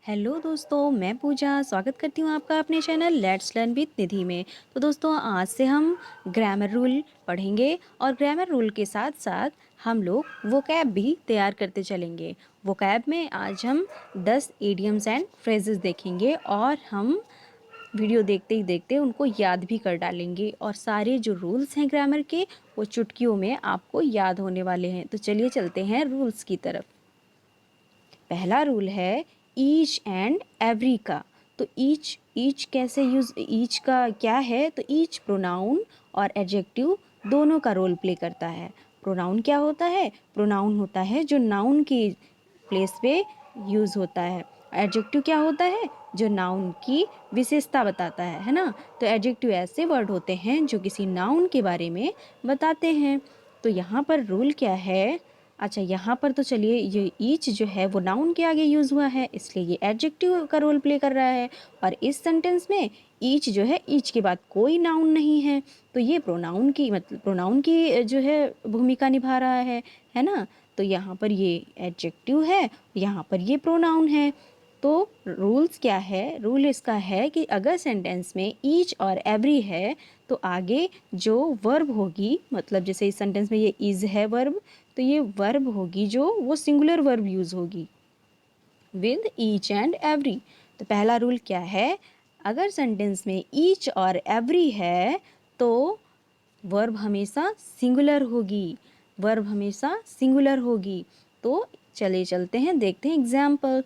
Hello दोस्तों, मैं पूजा स्वागत करती हूँ आपका अपने चैनल लेट्स लर्न विद निधि में। तो दोस्तों, आज से हम ग्रामर रूल पढ़ेंगे और ग्रामर रूल के साथ साथ हम लोग वोकैब भी तैयार करते चलेंगे। वोकैब में आज हम 10 इडियम्स एंड फ्रेजेस देखेंगे और हम वीडियो देखते ही देखते उनको याद भी कर डालेंगे और सारे जो रूल्स हैं ग्रामर के वो चुटकियों में आपको याद होने वाले हैं। तो चलिए चलते हैं रूल्स की तरफ। पहला रूल है ईच एंड एवरी का। तो ईच कैसे यूज, ईच का क्या है? तो ईच प्रोनाउन और एडजेक्टिव दोनों का रोल प्ले करता है। प्रोनाउन क्या होता है? प्रोनाउन होता है जो नाउन की प्लेस पे यूज़ होता है। एडजेक्टिव क्या होता है? जो नाउन की विशेषता बताता है ना। तो एडजेक्टिव ऐसे वर्ड होते हैं जो किसी नाउन के बारे में बताते हैं। तो यहाँ पर रूल क्या है? अच्छा, यहाँ पर तो चलिए ये ईच जो है वो नाउन के आगे यूज़ हुआ है, इसलिए ये एडजेक्टिव का रोल प्ले कर रहा है। और इस सेंटेंस में ईच जो है, ईच के बाद कोई नाउन नहीं है, तो ये प्रोनाउन की मतलब प्रोनाउन की जो है भूमिका निभा रहा है ना। तो यहाँ पर ये एडजेक्टिव है, यहाँ पर ये प्रोनाउन है। तो रूल्स क्या है? रूल इसका है कि अगर सेंटेंस में ईच और एवरी है तो आगे जो वर्ब होगी, मतलब जैसे इस सेंटेंस में ये इज है वर्ब, तो ये वर्ब होगी जो वो सिंगुलर वर्ब यूज़ होगी विद ईच एंड एवरी। तो पहला रूल क्या है? अगर सेंटेंस में ईच और एवरी है तो वर्ब हमेशा सिंगुलर होगी, वर्ब हमेशा सिंगुलर होगी। तो चले चलते हैं, देखते हैं एग्जाम्पल।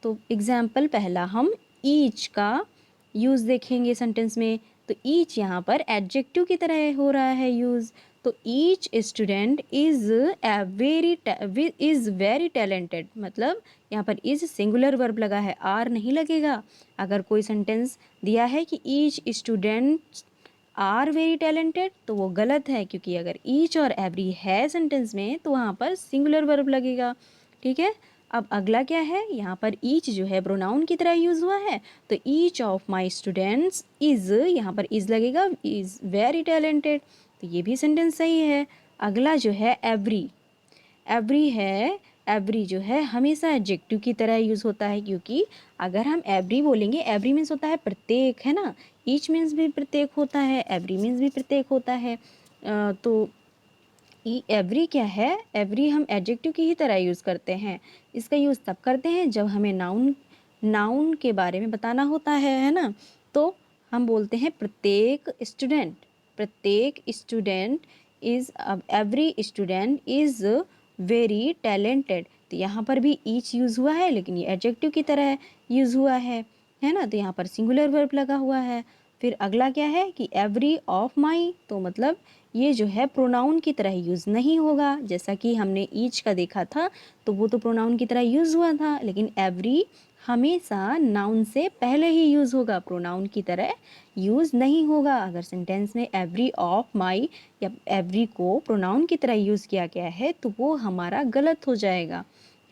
तो एग्जाम्पल पहला हम ईच का यूज़ देखेंगे सेंटेंस में। तो ईच यहाँ पर एडजेक्टिव की तरह हो रहा है यूज़। तो each student is very talented, मतलब यहाँ पर इज़ सिंगुलर वर्ब लगा है, आर नहीं लगेगा। अगर कोई सेंटेंस दिया है कि each student are very talented तो वो गलत है, क्योंकि अगर ईच और एवरी है सेंटेंस में तो वहाँ पर सिंगुलर वर्ब लगेगा। ठीक है। अब अगला क्या है? यहाँ पर ईच जो है प्रोनाउन की तरह यूज़ हुआ है, तो each of my students is, यहाँ पर इज़ लगेगा, इज़ वेरी टैलेंटेड, तो ये भी सेंटेंस सही है। अगला जो है एवरी, एवरी है, एवरी जो है हमेशा एडजेक्टिव की तरह यूज़ होता है, क्योंकि अगर हम एवरी बोलेंगे, एवरी मीन्स होता है प्रत्येक, है ना। ईच मीन्स भी प्रत्येक होता है, एवरी मीन्स भी प्रत्येक होता है। तो एवरी क्या है? एवरी हम एडजेक्टिव की ही तरह यूज़ करते हैं। इसका यूज़ तब करते हैं जब हमें नाउन के बारे में बताना होता है ना। तो हम बोलते हैं प्रत्येक स्टूडेंट, प्रत्येक स्टूडेंट इज़, अब every student is very talented, तो यहाँ पर भी ईच यूज़ हुआ है लेकिन ये एडजेक्टिव की तरह यूज़ हुआ है ना। तो यहाँ पर सिंगुलर वर्ब लगा हुआ है। फिर अगला क्या है कि एवरी ऑफ माई, तो मतलब ये जो है प्रोनाउन की तरह यूज़ नहीं होगा। जैसा कि हमने ईच का देखा था तो वो तो प्रोनाउन की तरह यूज़ हुआ था, लेकिन एवरी हमेशा नाउन से पहले ही यूज़ होगा, प्रोनाउन की तरह यूज़ नहीं होगा। अगर सेंटेंस में एवरी ऑफ माई या एवरी को प्रोनाउन की तरह यूज़ किया गया है तो वो हमारा गलत हो जाएगा,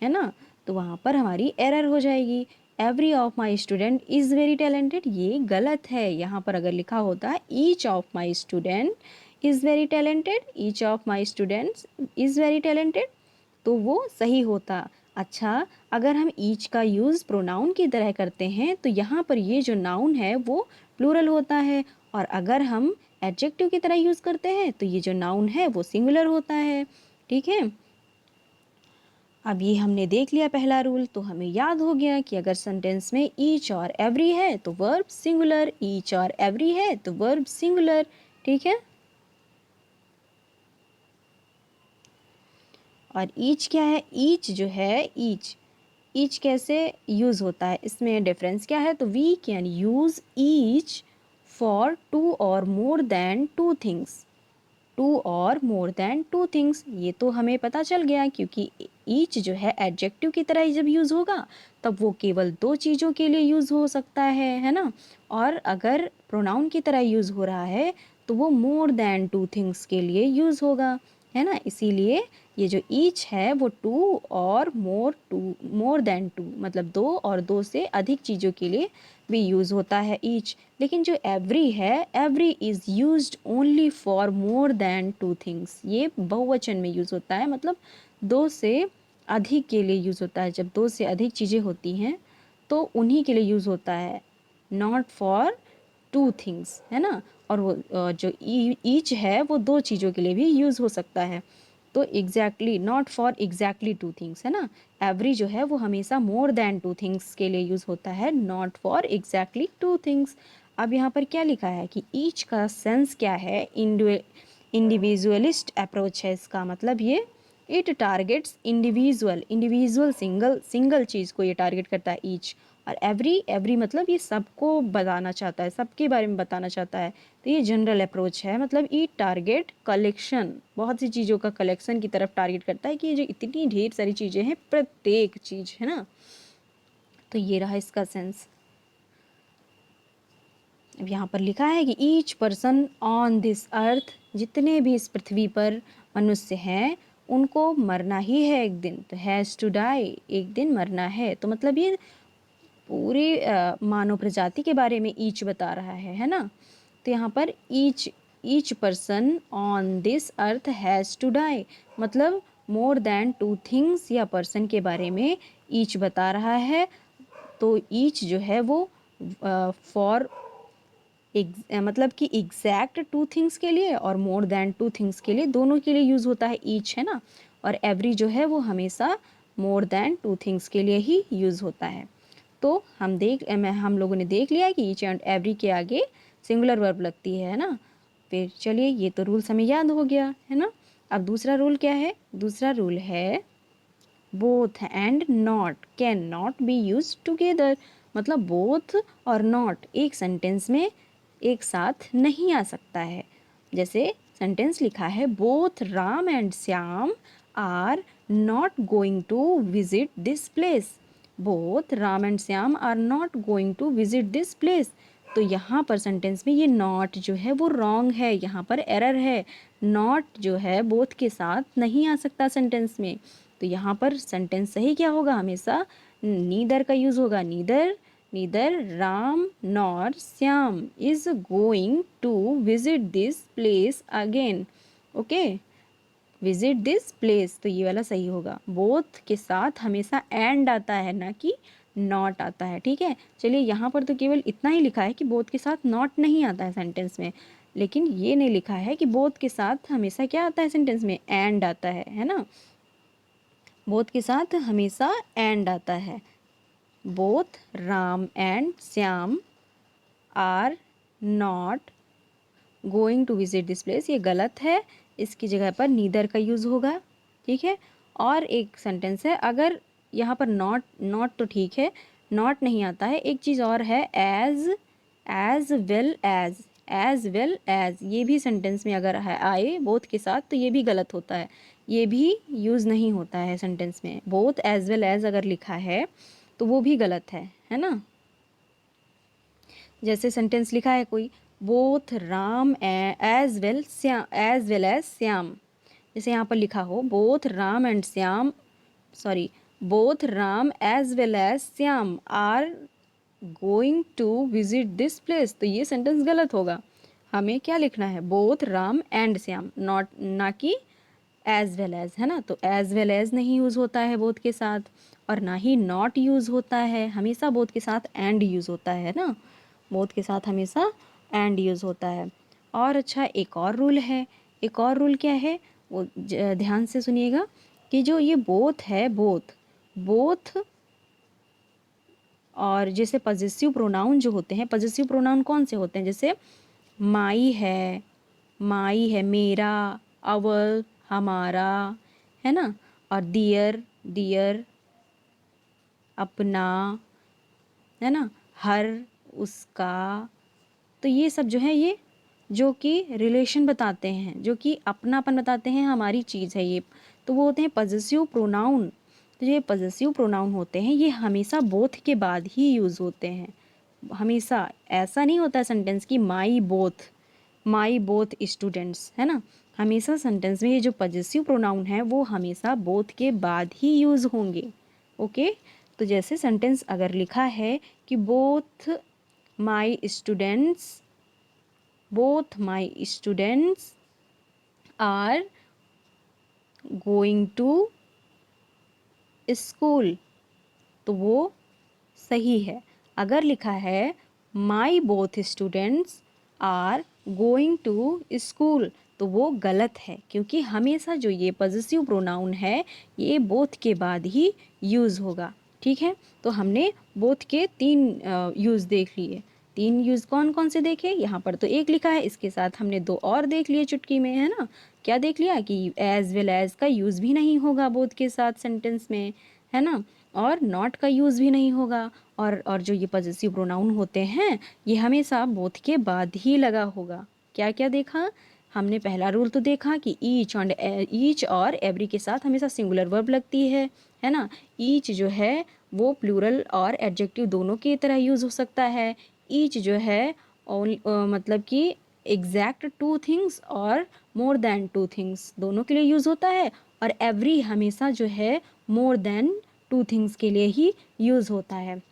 है ना। तो वहाँ पर हमारी एरर हो जाएगी। Every of my student is very talented, ये गलत है। यहाँ पर अगर लिखा होता है each of my student is very talented, each of my students is very talented, तो वो सही होता। अच्छा, अगर हम ईच का यूज़ प्रोनाउन की तरह करते हैं तो यहाँ पर ये जो नाउन है वो प्लूरल होता है, और अगर हम एडजेक्टिव की तरह यूज़ करते हैं तो ये जो नाउन है वो सिंगुलर होता है। ठीक है। अब ये हमने देख लिया पहला रूल, तो हमें याद हो गया कि अगर सेंटेंस में ईच और एवरी है तो वर्ब सिंगुलर, ईच और एवरी है तो वर्ब सिंगुलर। ठीक है। और ईच क्या है? ईच जो है, ईच, ईच कैसे यूज़ होता है, इसमें डिफरेंस क्या है? तो we can use each for two और more than two things, two और मोर देन टू थिंग्स, ये तो हमें पता चल गया, क्योंकि ईच जो है एडजेक्टिव की तरह जब यूज़ होगा तब वो केवल दो चीज़ों के लिए यूज़ हो सकता है ना। और अगर प्रोनाउन की तरह यूज़ हो रहा है तो वो मोर देन टू थिंग्स के लिए यूज़ होगा, है ना। इसीलिए ये जो ईच है वो मोर देन टू, मतलब दो और दो से अधिक चीज़ों के लिए भी यूज़ होता है ईच। लेकिन जो एवरी है, every is used only for more than two things, ये बहुवचन में यूज़ होता है, मतलब दो से अधिक के लिए यूज़ होता है। जब दो से अधिक चीज़ें होती हैं तो उन्हीं के लिए यूज़ होता है, नॉट फॉर टू थिंग्स, है ना। और वो जो ईच है वो दो चीज़ों के लिए भी यूज़ हो सकता है। तो exactly, not for exactly two things, है ना। एवरी जो है वो हमेशा मोर देन टू थिंग्स के लिए यूज़ होता है, not for exactly two things. अब यहाँ पर क्या लिखा है कि ईच का सेंस क्या है, इंडिविजुअलिस्ट अप्रोच है इसका मतलब ये, it targets individual, individual single single चीज़ को ये टारगेट करता है ईच। और एवरी, एवरी मतलब ये सबको बताना चाहता है, सबके बारे में बताना चाहता है। तो ये जनरल अप्रोच है, मतलब ई टारगेट कलेक्शन, बहुत सी चीज़ों का कलेक्शन की तरफ टारगेट करता है कि ये जो इतनी ढेर सारी चीज़ें हैं, प्रत्येक चीज़, है ना। तो ये रहा इसका सेंस। अब यहाँ पर लिखा है कि ईच पर्सन ऑन दिस अर्थ, जितने भी इस पृथ्वी पर मनुष्य हैं उनको मरना ही है एक दिन, तो हैज़ टू डाई, एक दिन मरना है। तो मतलब ये पूरी मानव प्रजाति के बारे में ईच बता रहा है ना। तो यहाँ पर each person on this earth has to die, मतलब मोर देन टू थिंग्स या पर्सन के बारे में ईच बता रहा है। तो ईच जो है वो फॉर मतलब कि एग्जैक्ट टू थिंग्स के लिए और मोर देन टू थिंग्स के लिए, दोनों के लिए यूज़ होता है ईच, है ना। और एवरी जो है वो हमेशा मोर देन टू थिंग्स के लिए ही यूज़ होता है। तो हम लोगों ने देख लिया कि ईच एंड एवरी के आगे सिंगुलर वर्ब लगती है ना। फिर चलिए, ये तो रूल्स हमें याद हो गया है ना। अब दूसरा रूल क्या है, दूसरा रूल है both and not can not be use together, मतलब बोथ और नॉट एक सेंटेंस में एक साथ नहीं आ सकता है। जैसे सेंटेंस लिखा है, both Ram and Shyam are not going to visit this place, both Ram and Shyam are not going to visit this place. तो यहाँ पर सेंटेंस में ये नॉट जो है वो रॉन्ग है, यहाँ पर एरर है। नॉट जो है बोथ के साथ नहीं आ सकता सेंटेंस में। तो यहाँ पर सेंटेंस सही क्या होगा, हमेशा नीदर का यूज़ होगा, neither, neither Ram nor Shyam is going to visit this place again. Okay, visit this place, तो ये वाला सही होगा। बोथ के साथ हमेशा एंड आता है, ना कि नॉट आता है, ठीक है। चलिए, यहाँ पर तो केवल इतना ही लिखा है कि बोथ के साथ नॉट नहीं आता है सेंटेंस में, लेकिन ये नहीं लिखा है कि बोथ के साथ हमेशा क्या आता है सेंटेंस में, एंड आता है ना। बोथ के साथ हमेशा एंड आता है। Both Ram and Shyam are not going to visit this place, ये गलत है, इसकी जगह पर नीदर का यूज़ होगा, ठीक है। और एक सेंटेंस है, अगर यहाँ पर नॉट, नॉट तो ठीक है, नॉट नहीं आता है, एक चीज़ और है, as well as well as, ये भी सेंटेंस में अगर है आए बोथ के साथ तो ये भी गलत होता है, ये भी यूज़ नहीं होता है सेंटेंस में। बोथ एज वेल एज अगर लिखा है तो वो भी गलत है ना। जैसे सेंटेंस लिखा है कोई, both Ram as well as Shyam, जैसे यहाँ पर लिखा हो both Ram and Shyam, sorry, both Ram as well as Shyam are going to visit this place, तो ये सेंटेंस गलत होगा। हमें क्या लिखना है, both Ram and Shyam, not, ना कि एज वेल एज, है ना। तो एज वेल एज नहीं यूज़ होता है बोथ के साथ, और ना ही नॉट यूज़ होता है, हमेशा बोथ के साथ एंड यूज़ होता है ना, बोथ के साथ हमेशा एंड यूज़ होता है। और अच्छा, एक और रूल है, एक और रूल क्या है वो ध्यान से सुनिएगा, कि जो ये बोथ है, बोथ, बोथ और जैसे पजेसिव प्रोनाउन जो होते हैं, पजेसिव प्रोनाउन कौन से होते हैं, जैसे माई है, माई है, मेरा, अवर, हमारा, है ना। और डियर, डियर, अपना, है ना, हर, उसका। तो ये सब जो है, ये जो कि रिलेशन बताते हैं, जो कि अपनापन बताते हैं, हमारी चीज़ है ये, तो वो होते हैं पजेसिव प्रोनाउन। तो ये पजेसिव प्रोनाउन होते हैं, ये हमेशा बोथ के बाद ही यूज़ होते हैं, हमेशा। ऐसा नहीं होता है सेंटेंस की माई बोथ स्टूडेंट्स, है ना। हमेशा सेंटेंस में ये जो पजेसिव प्रोनाउन है वो हमेशा बोथ के बाद ही यूज़ होंगे। ओके, तो जैसे सेंटेंस अगर लिखा है कि my students both my students are going to school, तो वो सही है। अगर लिखा है my both students are going to school तो वो गलत है, क्योंकि हमेशा जो ये पॉजेसिव प्रोनाउन है ये बोथ के बाद ही यूज़ होगा। ठीक है, तो हमने बोथ के 3 यूज़ देख लिए। 3 यूज़ कौन कौन से देखे? यहाँ पर तो एक लिखा है, इसके साथ हमने 2 और देख लिए चुटकी में, है ना। क्या देख लिया कि एज वेल एज का यूज़ भी नहीं होगा बोथ के साथ सेंटेंस में, है ना, और नॉट का यूज़ भी नहीं होगा, और जो ये पॉजेसिव प्रोनाउन होते हैं ये हमेशा बोथ के बाद ही लगा होगा। क्या क्या देखा हमने? पहला रूल तो देखा कि ईच और एवरी के साथ हमेशा सिंगुलर वर्ब लगती है ना। ईच जो है वो प्लूरल और एडजेक्टिव दोनों की तरह यूज़ हो सकता है। ईच जो है मतलब कि एग्जैक्ट 2 थिंग्स और मोर देन 2 थिंग्स दोनों के लिए यूज़ होता है, और एवरी हमेशा जो है मोर देन 2 थिंग्स के लिए ही यूज़ होता है।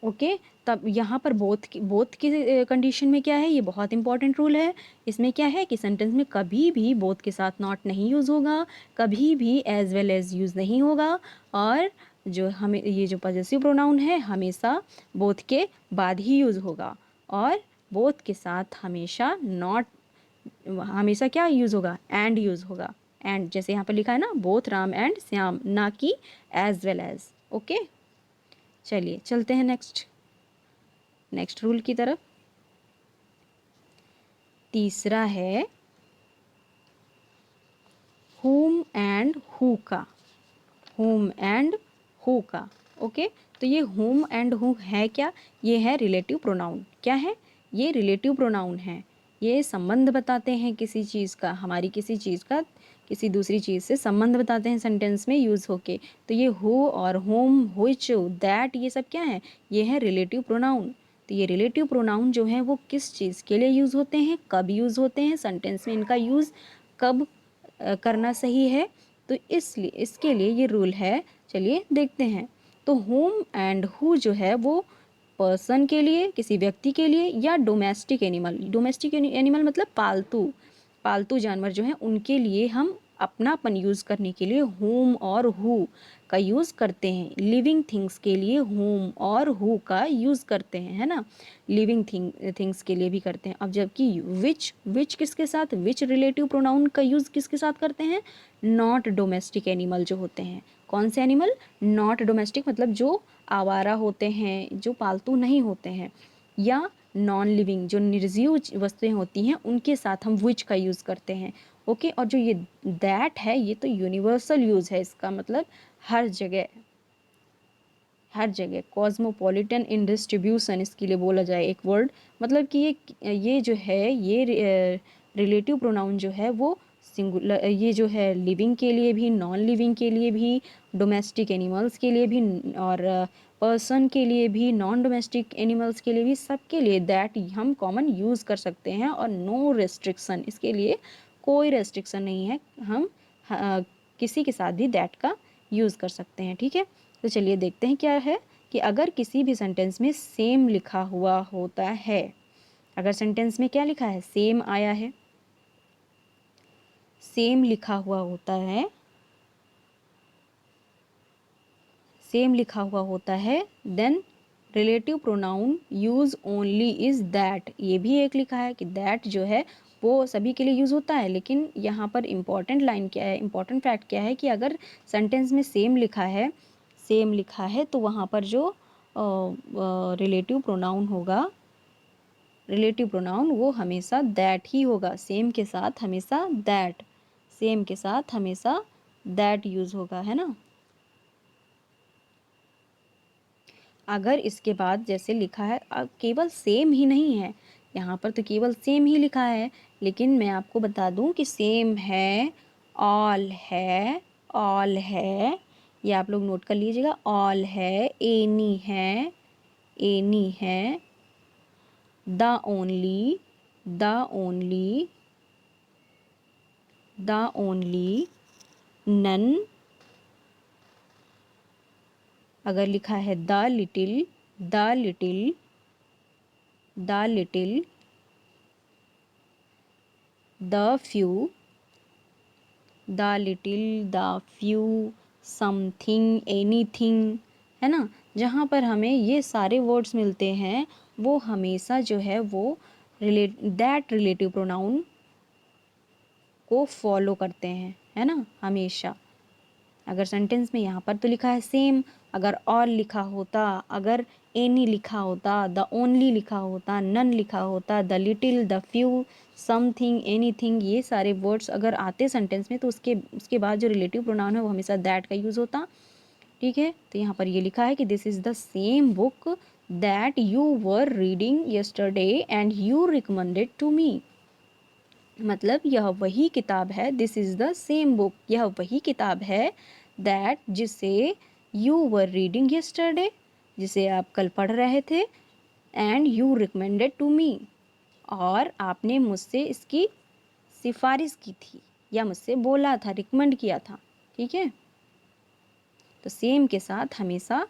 ओके, तब यहाँ पर बोथ की कंडीशन में क्या है, ये बहुत इंपॉर्टेंट रूल है। इसमें क्या है कि सेंटेंस में कभी भी बोथ के साथ नॉट नहीं यूज़ होगा, कभी भी एज वेल एज यूज़ नहीं होगा, और जो हमें ये जो पॉजेसिव प्रोनाउन है हमेशा बोथ के बाद ही यूज़ होगा, और बोथ के साथ हमेशा नॉट, हमेशा क्या यूज़ होगा? एंड यूज़ होगा। एंड जैसे यहाँ पर लिखा है ना, बोथ राम एंड श्याम, ना कि एज वेल एज। ओके, चलिए चलते हैं नेक्स्ट रूल की तरफ। तीसरा है whom एंड who का। whom एंड who का। ओके, तो ये whom एंड who है क्या? ये है रिलेटिव प्रोनाउन। क्या है? ये रिलेटिव प्रोनाउन है। ये संबंध बताते हैं किसी चीज़ का, हमारी किसी चीज़ का किसी दूसरी चीज़ से संबंध बताते हैं सेंटेंस में यूज़ होके। तो ये who और whom, which, that, ये सब क्या है? ये है रिलेटिव प्रोनाउन। तो ये रिलेटिव प्रोनाउन जो है वो किस चीज़ के लिए यूज़ होते हैं, कब यूज़ होते हैं, सेंटेंस में इनका यूज़ कब करना सही है, तो इसलिए इसके लिए ये रूल है। चलिए देखते हैं। तो whom एंड who जो है वो पर्सन के लिए, किसी व्यक्ति के लिए, या डोमेस्टिक एनिमल। डोमेस्टिक एनिमल मतलब पालतू जानवर जो हैं उनके लिए हम अपनापन यूज़ करने के लिए whom और who का यूज़ करते हैं। लिविंग थिंग्स के लिए whom और who का यूज़ करते हैं, है ना। लिविंग थिंग्स के लिए भी करते हैं। अब जबकि विच किसके साथ, विच रिलेटिव प्रोनाउन का यूज़ किसके साथ करते हैं? नॉट डोमेस्टिक एनिमल जो होते हैं। कौन से एनिमल? नॉट डोमेस्टिक मतलब जो आवारा होते हैं, जो पालतू नहीं होते हैं, या नॉन लिविंग जो निर्जीव वस्तुएं होती हैं उनके साथ हम विच का यूज़ करते हैं। ओके, और जो ये दैट है ये तो यूनिवर्सल यूज़ है, इसका मतलब हर जगह, हर जगह कॉस्मोपॉलिटन इन डिस्ट्रीब्यूशन इसके लिए बोला जाए एक वर्ड। मतलब कि ये जो है ये रिलेटिव प्रोनाउन जो है वो सिंगुलर, ये जो है लिविंग के लिए भी, नॉन लिविंग के लिए भी, डोमेस्टिक एनिमल्स के लिए भी, और पर्सन के लिए भी, नॉन डोमेस्टिक एनिमल्स के लिए भी, सबके लिए दैट हम कॉमन यूज़ कर सकते हैं, और नो रेस्ट्रिक्शन, इसके लिए कोई रेस्ट्रिक्शन नहीं है। हम किसी के साथ भी दैट का यूज़ कर सकते हैं। ठीक है, तो चलिए देखते हैं क्या है कि अगर किसी भी सेंटेंस में सेम लिखा हुआ होता है, अगर सेंटेंस में क्या लिखा है? सेम आया है, सेम लिखा हुआ होता है, सेम लिखा हुआ होता है, then relative pronoun use only is that. ये भी एक लिखा है कि दैट जो है वो सभी के लिए यूज़ होता है, लेकिन यहाँ पर इम्पॉर्टेंट लाइन क्या है, इम्पॉर्टेंट फैक्ट क्या है कि अगर सेंटेंस में सेम लिखा है, सेम लिखा है तो वहाँ पर जो रिलेटिव प्रोनाउन होगा, रिलेटिव प्रोनाउन वो हमेशा दैट ही होगा। सेम के साथ हमेशा दैट, सेम के साथ हमेशा दैट यूज़ होगा, है ना। अगर इसके बाद जैसे लिखा है, अब केवल सेम ही नहीं है, यहाँ पर तो केवल सेम ही लिखा है, लेकिन मैं आपको बता दूं कि सेम है, ऑल है, ऑल है, ये आप लोग नोट कर लीजिएगा। ऑल है, एनी है, the only, the only, the only, none, अगर लिखा है the little, the little, the little, the few, the little, the few, something, anything, है ना। जहाँ पर हमें ये सारे वर्ड्स मिलते हैं वो हमेशा जो है वो दैट रिलेटिव प्रोनाउन को फॉलो करते हैं, है ना, हमेशा। अगर सेंटेंस में यहाँ पर तो लिखा है सेम, अगर ऑल लिखा होता, अगर एनी लिखा होता, द ओनली लिखा होता, नन लिखा होता, the little, the few, something, anything, ये सारे वर्ड्स अगर आते सेंटेंस में तो उसके बाद जो रिलेटिव प्रोनाउन है वो हमेशा दैट का यूज़ होता। ठीक है, तो यहाँ पर ये लिखा है कि this is the same book that you were reading yesterday and you recommended to me. मतलब यह वही किताब है, this is the same book, यह वही किताब है दैट जिसे यू वर रीडिंग यस्टरडे, जिसे आप कल पढ़ रहे थे, and you recommended to me, और आपने मुझसे इसकी सिफारिश की थी या मुझसे बोला था, रिकमेंड किया था। ठीक है, तो सेम के साथ हमेशा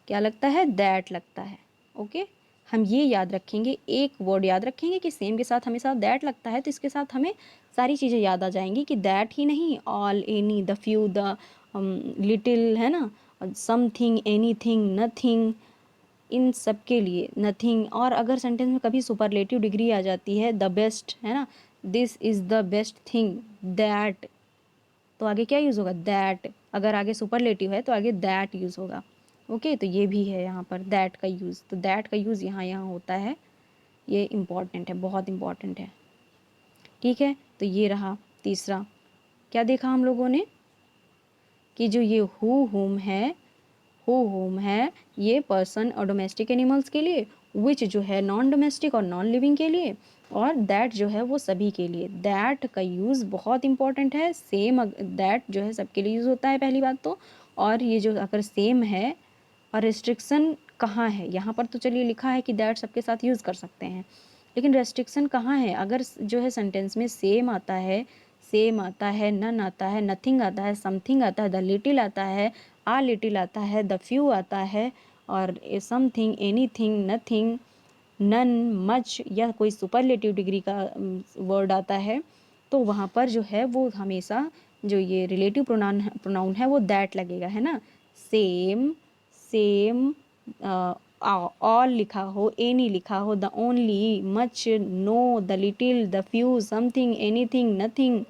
क्या लगता है, दैट लगता है। ओके, हम ये याद रखेंगे, एक वर्ड याद रखेंगे कि सेम के साथ हमेशा दैट लगता है, तो इसके साथ हमें सारी चीज़ें याद आ जाएंगी कि दैट ही नहीं, all, any, the few, the little, है ना, समथिंग, एनीथिंग, नथिंग, इन सब के लिए नथिंग। और अगर सेंटेंस में कभी सुपरलेटिव डिग्री आ जाती है, द बेस्ट, है ना, this is the best thing, that, तो आगे क्या यूज़ होगा, दैट। अगर आगे सुपरलेटिव है तो आगे दैट यूज़ होगा। ओके, तो ये भी है यहाँ पर दैट का यूज़, तो दैट का यूज़ यहाँ होता है, ये इम्पॉर्टेंट है, बहुत इम्पॉर्टेंट है। ठीक है, तो ये रहा तीसरा। क्या देखा हम लोगों ने कि जो ये हु होम है ये पर्सन और डोमेस्टिक एनिमल्स के लिए, विच जो है नॉन डोमेस्टिक और नॉन लिविंग के लिए, और दैट जो है वो सभी के लिए। दैट का यूज़ बहुत इंपॉर्टेंट है। सेम दैट जो है सबके लिए यूज़ होता है, पहली बात तो। और ये जो अगर सेम है, और रेस्ट्रिक्शन कहाँ है, यहाँ पर तो चलिए लिखा है कि दैट सबके साथ यूज़ कर सकते हैं, लेकिन रेस्ट्रिक्शन कहाँ है, अगर जो है सेंटेंस में सेम आता है, सेम आता है, नन आता है, नथिंग आता है, समथिंग आता है, द लिटिल आता है, आ लिटिल आता है, द फ्यू आता है, और something, anything, nothing, none, much, या कोई सुपरलेटिव डिग्री का वर्ड आता है, तो वहाँ पर जो है वो हमेशा जो ये रिलेटिव प्रोनाउन है वो दैट लगेगा, है ना। सेम, सेम, ऑल लिखा हो, एनी लिखा हो, the only, much, no, the little, the few, something, anything, nothing,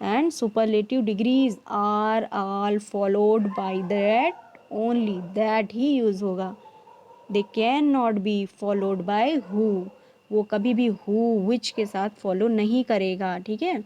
and superlative degrees are all followed by that only, that he use होगा। they can not be followed by who, वो कभी भी who, which के साथ follow नहीं करेगा। ठीक है,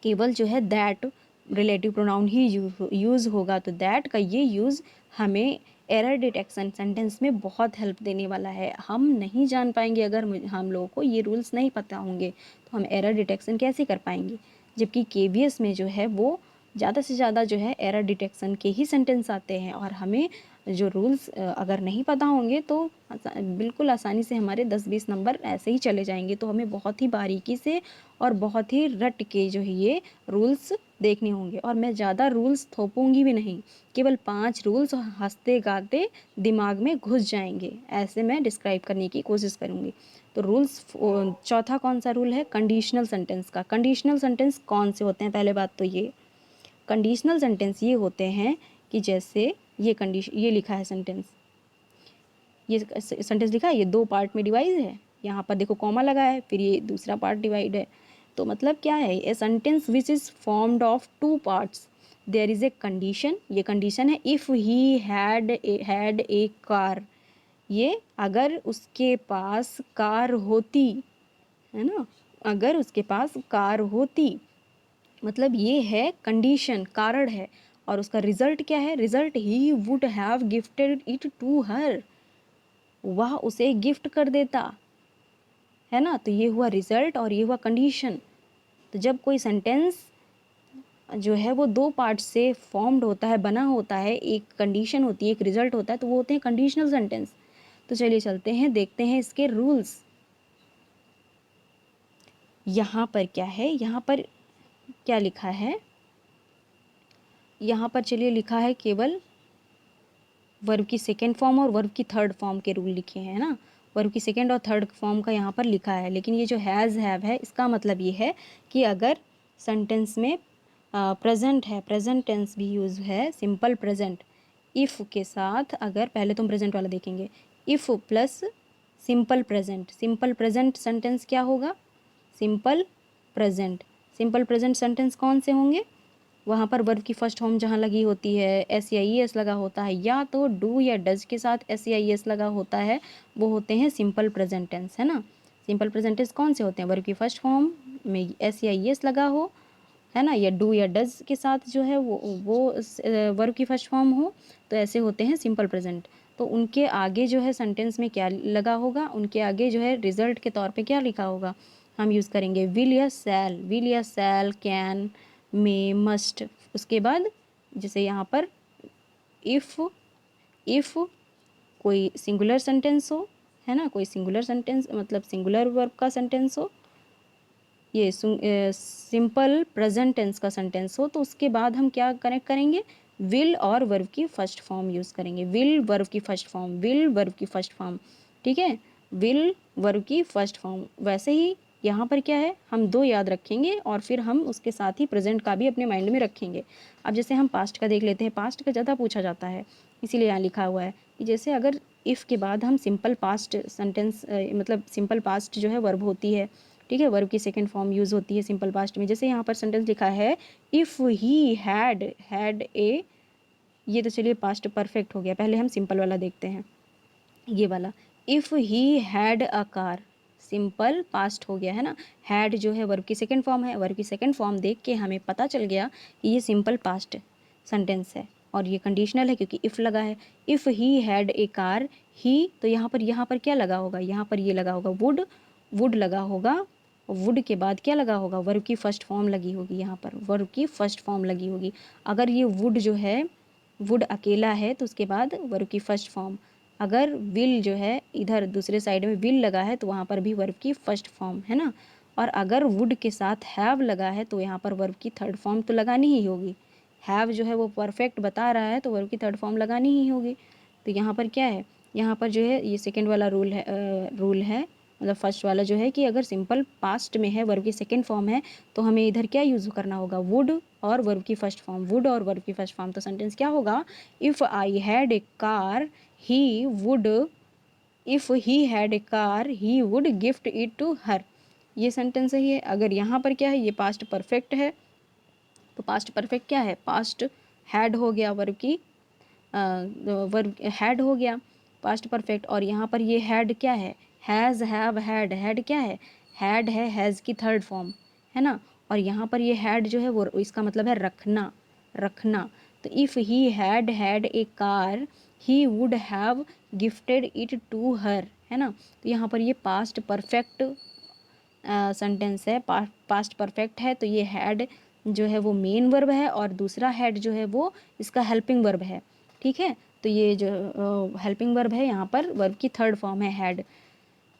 केवल जो है that relative pronoun he use होगा। तो दैट का ये यूज़ हमें एरर डिटेक्शन सेंटेंस में बहुत हेल्प देने वाला है। हम नहीं जान पाएंगे, अगर हम लोगों को ये रूल्स नहीं पता होंगे तो हम एरर डिटेक्शन कैसे कर पाएंगे। जबकि केवीएस में जो है वो ज़्यादा से ज़्यादा जो है एरर डिटेक्शन के ही सेंटेंस आते हैं, और हमें जो रूल्स अगर नहीं पता होंगे तो बिल्कुल आसानी से हमारे 10-20 नंबर ऐसे ही चले जाएंगे। तो हमें बहुत ही बारीकी से और बहुत ही रट के जो है ये रूल्स देखने होंगे। और मैं ज़्यादा रूल्स थोपूंगी भी नहीं, केवल 5 रूल्स हंसते गाते दिमाग में घुस जाएंगे, ऐसे मैं डिस्क्राइब करने की कोशिश करूँगी। तो रूल्स, चौथा कौन सा रूल है, कंडीशनल सेंटेंस का। कंडीशनल सेंटेंस कौन से होते हैं, पहले बात तो ये कंडीशनल सेंटेंस ये होते हैं कि जैसे ये लिखा है सेंटेंस, ये सेंटेंस लिखा है, ये 2 पार्ट में डिवाइड है, यहाँ पर देखो कॉमा लगा है, फिर ये दूसरा पार्ट डिवाइड है। तो मतलब क्या है, a sentence which is formed of 2 parts, there is a condition, ये कंडीशन है, if he had a car, ये अगर उसके पास कार होती, है ना, अगर उसके पास कार होती, मतलब ये है कंडीशन, कारण है। और उसका रिजल्ट क्या है, result he would have gifted it to her, वह उसे गिफ्ट कर देता, है ना। तो ये हुआ रिजल्ट और ये हुआ कंडीशन। तो जब कोई सेंटेंस जो है वो 2 पार्ट से फॉर्म्ड होता है, बना होता है, एक कंडीशन होती है, एक रिजल्ट होता है, तो वो होते हैं कंडीशनल सेंटेंस। तो चलिए चलते हैं, देखते हैं इसके रूल्स। यहाँ पर क्या है, यहाँ पर क्या लिखा है, यहाँ पर चलिए लिखा है केवल वर्ब की सेकेंड फॉर्म और वर्ब की थर्ड फॉर्म के रूल लिखे हैं ना। वर्ब की सेकेंड और थर्ड फॉर्म का यहाँ पर लिखा है, लेकिन ये जो हैज़ हैव है इसका मतलब ये है कि अगर सेंटेंस में प्रेजेंट है, प्रेजेंट टेंस भी यूज़ है, सिंपल प्रेजेंट, इफ़ के साथ अगर पहले तुम प्रेजेंट वाला देखेंगे, if plus simple present, simple present sentence क्या होगा, simple present. Simple present sentence कौन से होंगे, वहाँ पर वर्ब की फर्स्ट फॉर्म जहाँ लगी होती है एस या ई एस लगा होता है, या तो डू या डज के साथ एस या ई एस लगा होता है, वो होते हैं सिंपल प्रेजेंट टेंस, है ना। सिंपल प्रेजेंट टेंस कौन से होते हैं, वर्ब की फर्स्ट फॉर्म में एस या ई एस लगा हो, है ना, या डू या डज के साथ जो है वो वर्ब की फर्स्ट फॉर्म हो, तो ऐसे होते हैं सिंपल प्रेजेंट। तो उनके आगे जो है सेंटेंस में क्या लगा होगा, उनके आगे जो है रिजल्ट के तौर पे क्या लिखा होगा, हम यूज़ करेंगे विल या सैल, विल या सैल, कैन, मे, मस्ट। उसके बाद जैसे यहाँ पर इफ़ कोई सिंगुलर सेंटेंस हो, है ना, कोई सिंगुलर सेंटेंस मतलब सिंगुलर वर्ब का सेंटेंस हो, ये सिंपल प्रेजेंट टेंस का सेंटेंस हो, तो उसके बाद हम क्या कनेक्ट करेंगे, विल और वर्ब की फर्स्ट फॉर्म यूज़ करेंगे, विल वर्ब की फर्स्ट फॉर्म, विल वर्ब की फर्स्ट फॉर्म, ठीक है, विल वर्ब की फर्स्ट फॉर्म। वैसे ही यहाँ पर क्या है, हम दो याद रखेंगे और फिर हम उसके साथ ही प्रेजेंट का भी अपने माइंड में रखेंगे। अब जैसे हम पास्ट का देख लेते हैं, पास्ट का ज़्यादा पूछा जाता है, इसीलिए यहाँ लिखा हुआ है कि जैसे अगर इफ़ के बाद हम सिंपल पास्ट सेंटेंस मतलब सिंपल पास्ट जो है वर्ब होती है, ठीक है, वर्ब की सेकंड फॉर्म यूज़ होती है सिंपल पास्ट में। जैसे यहाँ पर सेंटेंस लिखा है इफ़ ही हैड ए, ये तो चलिए पास्ट परफेक्ट हो गया, पहले हम सिंपल वाला देखते हैं, ये वाला if he had a car, simple past हो गया, है ना। हैड जो है वर्ब की सेकंड फॉर्म है, वर्ब की सेकंड फॉर्म देख के हमें पता चल गया कि ये सिंपल पास्ट सेंटेंस है और ये कंडीशनल है क्योंकि इफ़ लगा है। If he had a car, he, तो यहाँ पर क्या लगा होगा, यहाँ पर ये लगा होगा वुड लगा होगा, वुड के बाद क्या लगा होगा, वर्ब की फर्स्ट फॉर्म लगी होगी, यहाँ पर वर्ब की फर्स्ट फॉर्म लगी होगी। अगर ये वुड जो है, वुड अकेला है तो उसके बाद वर्ब की फर्स्ट फॉर्म, अगर विल जो है इधर दूसरे साइड में विल लगा है तो वहाँ पर भी वर्ब की फर्स्ट फॉर्म, है ना। और अगर वुड के साथ हैव लगा है तो यहाँ पर वर्ब की थर्ड फॉर्म तो लगानी ही होगी, हैव जो है वो परफेक्ट बता रहा है तो वर्ब की थर्ड फॉर्म लगानी ही होगी। तो यहाँ पर क्या है, यहाँ पर जो है ये सेकेंड वाला रूल है मतलब फर्स्ट वाला जो है कि अगर सिंपल पास्ट में है वर्ब की सेकेंड फॉर्म है तो हमें इधर क्या यूज़ करना होगा, वुड और वर्ब की फर्स्ट फॉर्म, वुड और वर्ब की फर्स्ट फॉर्म। तो सेंटेंस क्या होगा, if I had a car he would, if he had a car he would gift it to her. ये सेंटेंस सही है। अगर यहाँ पर क्या है, ये पास्ट परफेक्ट है, तो पास्ट परफेक्ट क्या है, पास्ट हैड हो गया, वर्ब की वर्ब हैड हो गया पास्ट परफेक्ट, और यहाँ पर ये हैड क्या है, हैज़, हैव, हैड, हैड क्या है, हैड है हैज़ की थर्ड फॉर्म, है ना। और यहाँ पर ये हैड जो है वो इसका मतलब है रखना, रखना। तो if he had a car he would have gifted it to her, है ना। तो यहाँ पर ये पास्ट परफेक्ट सेंटेंस है, पास्ट परफेक्ट है, तो ये हैड जो है वो मेन वर्ब है और दूसरा हैड जो है वो इसका हेल्पिंग वर्ब है, ठीक है। तो ये जो हेल्पिंग वर्ब है यहाँ पर वर्ब की थर्ड फॉर्म है हैड।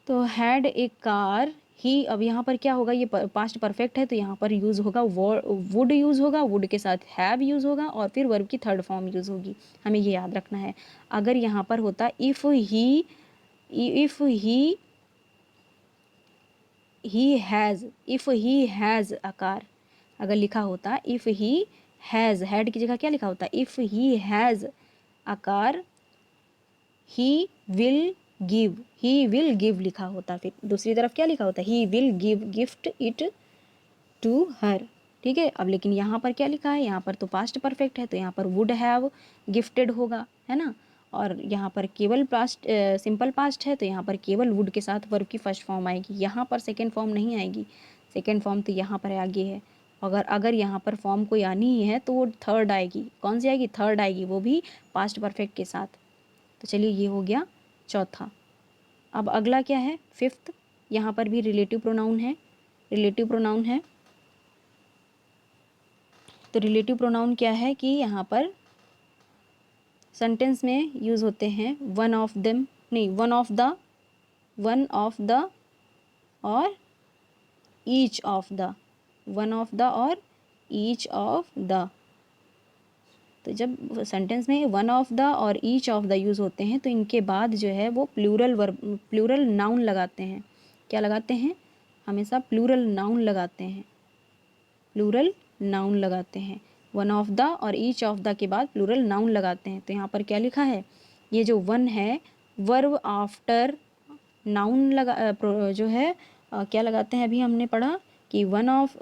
तो हैड ए कार ही, अब यहाँ पर क्या होगा, ये पास्ट परफेक्ट है तो यहाँ पर यूज़ होगा वुड यूज़ होगा, वुड के साथ हैव यूज़ होगा और फिर वर्ब की थर्ड फॉर्म यूज़ होगी, हमें ये याद रखना है। अगर यहाँ पर होता if he has a car, अगर लिखा होता इफ़ ही हैज़, हैड की जगह क्या लिखा होता, if he has a car he will give लिखा होता, फिर दूसरी तरफ क्या लिखा होता, he will gift it to her, ठीक है। अब लेकिन यहाँ पर क्या लिखा है, यहाँ पर तो पास्ट परफेक्ट है तो यहाँ पर वुड हैव गिफ्टेड होगा, है ना। और यहाँ पर केवल पास्ट सिंपल पास्ट है तो यहाँ पर केवल वुड के साथ वर्ब की फर्स्ट फॉर्म आएगी, यहाँ पर सेकेंड फॉर्म नहीं आएगी, सेकेंड फॉर्म तो यहाँ पर आगे है। अगर यहाँ पर फॉर्म कोई आनी ही है तो वो थर्ड आएगी, कौन सी आएगी, थर्ड आएगी, वो भी पास्ट परफेक्ट के साथ। तो चलिए ये हो गया चौथा। अब अगला क्या है, फिफ्थ, यहाँ पर भी रिलेटिव प्रोनाउन है, रिलेटिव प्रोनाउन है। तो रिलेटिव प्रोनाउन क्या है कि यहाँ पर सेंटेंस में यूज़ होते हैं वन ऑफ देम, नहीं, वन ऑफ द और each of the, one of the और ईच ऑफ द। तो जब सेंटेंस में वन ऑफ द और ईच ऑफ द यूज़ होते हैं तो इनके बाद जो है वो प्लूरल नाउन लगाते हैं। क्या लगाते हैं, हमेशा प्लूरल नाउन लगाते हैं, प्लूरल नाउन लगाते हैं। वन ऑफ द और ईच ऑफ द के बाद प्लूरल नाउन लगाते हैं। तो यहाँ पर क्या लिखा है, ये जो वन है वर्ब आफ्टर नाउन लगा जो है क्या लगाते हैं, अभी हमने पढ़ा कि वन ऑफ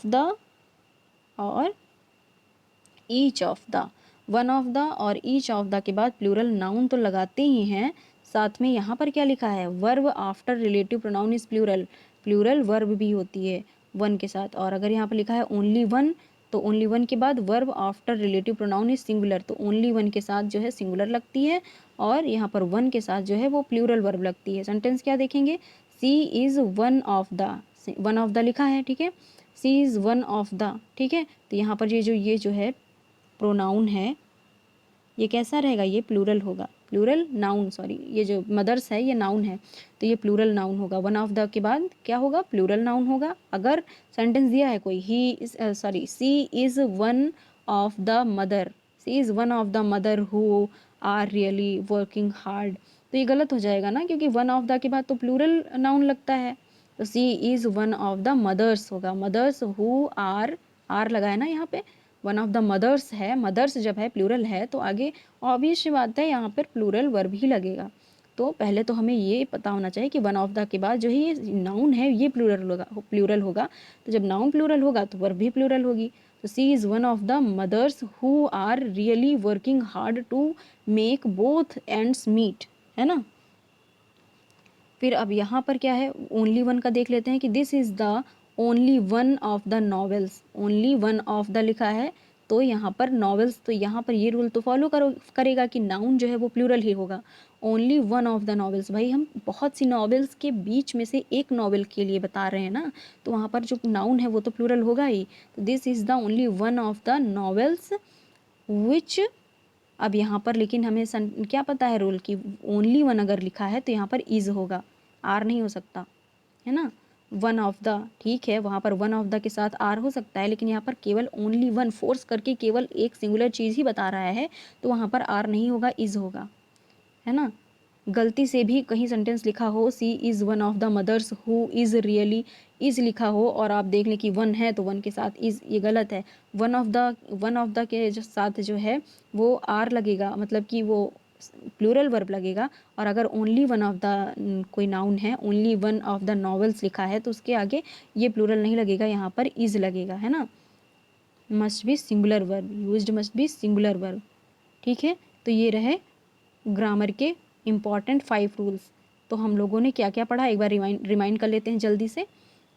द और each of the, one of the और ईच ऑफ द के बाद प्लूरल नाउन तो लगाते ही हैं, साथ में यहाँ पर क्या लिखा है, verb after relative pronoun is plural, plural verb भी होती है वन के साथ। और अगर यहाँ पर लिखा है ओनली वन, तो ओनली वन के बाद verb after relative pronoun is singular, तो ओनली वन के साथ जो है सिंगुलर लगती है और यहाँ पर वन के साथ जो है वो प्लूरल वर्ब लगती है। सेंटेंस क्या देखेंगे, she is one of the, one of the लिखा है, ठीक है, she is one of the, ठीक है। तो यहाँ पर ये जो है प्रोनाउन है ये कैसा रहेगा, ये प्लूरल होगा, प्लूरल नाउन, सॉरी ये जो मदर्स है ये नाउन है, तो ये प्लूरल नाउन होगा। वन ऑफ द के बाद क्या होगा, प्लूरल नाउन होगा। अगर सेंटेंस दिया है कोई she is one of the mother, she is one of the mother who are really working hard, तो ये गलत हो जाएगा ना, क्योंकि वन ऑफ द के बाद तो प्लूरल नाउन लगता है। तो she is one of the mothers होगा, मदर्स हु आर लगा है ना यहाँ पे, वन ऑफ द मदर्स है, मदर्स जब है प्लूरल है तो आगे ऑब्वियस सी बात है यहाँ पर प्लूरल वर्ब ही लगेगा। तो पहले तो हमें ये पता होना चाहिए कि वन ऑफ द के बाद जो है ये नाउन है ये प्लूरल होगा। तो जब नाउन प्लूरल होगा तो वर्ब भी प्लूरल होगी। तो she is one of the mothers who are really working hard to make both ends meet, है ना। फिर अब यहाँ पर क्या है, ओनली वन का देख लेते हैं कि this is the only one of the novels, only one of the लिखा है तो यहाँ पर नॉवेल्स, तो यहाँ पर ये रूल तो फॉलो करेगा कि नाउन जो है वो प्लूरल ही होगा। Only one of the novels, भाई हम बहुत सी नॉवेल्स के बीच में से एक नॉवेल के लिए बता रहे हैं ना, तो वहाँ पर जो नाउन है वो तो प्लूरल होगा ही। तो this is the only one of the novels which, अब यहाँ पर लेकिन हमें क्या पता है रूल कि ओनली वन अगर लिखा है तो यहाँ पर इज़ होगा, आर नहीं हो सकता, है ना। वन ऑफ द, ठीक है, वहाँ पर वन ऑफ द के साथ आर हो सकता है, लेकिन यहाँ पर केवल ओनली वन फोर्स करके केवल एक सिंगुलर चीज़ ही बता रहा है, तो वहाँ पर आर नहीं होगा, इज़ होगा, है ना। गलती से भी कहीं सेंटेंस लिखा हो she is one of the mothers who is really, is लिखा हो और आप देख लें कि वन है तो वन के साथ इज़, ये गलत है। वन ऑफ द के जो साथ जो है वो आर लगेगा, मतलब कि वो प्लूरल वर्ब लगेगा। और अगर ओनली वन ऑफ द कोई नाउन है, only one of the novels लिखा है तो उसके आगे ये प्लूरल नहीं लगेगा, यहाँ पर इज़ लगेगा, है ना। Must be singular verb, used must be singular verb, ठीक है। तो ये रहे ग्रामर के इम्पॉर्टेंट 5 रूल्स। तो हम लोगों ने क्या क्या पढ़ा, एक बार रिमाइंड कर लेते हैं जल्दी से।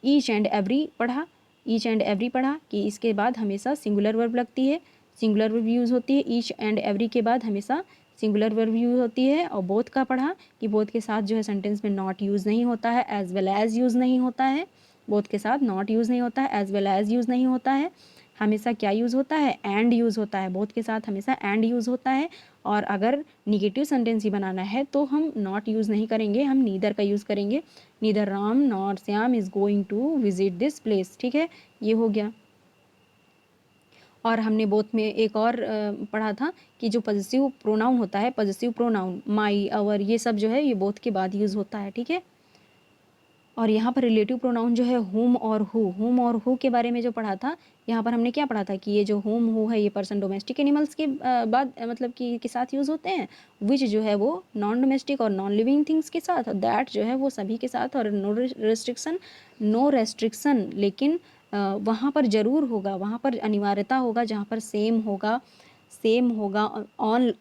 ईच एंड एवरी पढ़ा, ईच एंड एवरी पढ़ा कि इसके बाद हमेशा सिंगुलर वर्ब लगती है, सिंगुलर वर्ब यूज़ होती है। ईच एंड एवरी के बाद हमेशा सिंगुलर वर्ब यूज़ होती है। और बोथ का पढ़ा कि बोथ के साथ जो है सेंटेंस में नॉट यूज़ नहीं होता है, एज वेल एज़ यूज़ नहीं होता है, बोथ के साथ नॉट यूज़ नहीं होता है, एज वेल एज़ यूज़ नहीं होता है। हमेशा क्या यूज़ होता है, एंड यूज़ होता है, बोथ के साथ हमेशा एंड यूज़ होता है। और अगर निगेटिव सेंटेंस ही बनाना है तो हम नॉट यूज़ नहीं करेंगे, हम नीदर का यूज़ करेंगे। Neither Ram nor Shyam is going to visit this place, ठीक है, ये हो गया। और हमने बोथ में एक और पढ़ा था कि जो पॉजिटिव प्रोनाउन होता है, पॉजिटिव प्रोनाउन माई, अवर, ये सब जो है ये बोथ के बाद यूज़ होता है, ठीक है। और यहाँ पर रिलेटिव प्रोनाउन जो है होम और हु के बारे में जो पढ़ा था, यहाँ पर हमने क्या पढ़ा था कि ये जो होम हु है ये पर्सन डोमेस्टिक एनिमल्स के बाद मतलब कि के साथ यूज़ होते हैं। विच जो है वो नॉन डोमेस्टिक और नॉन लिविंग थिंग्स के साथ, दैट जो है वो सभी के साथ। और नो रेस्ट्रिक्शन, लेकिन वहाँ पर ज़रूर होगा, वहाँ पर अनिवार्यता होगा जहाँ पर सेम होगा,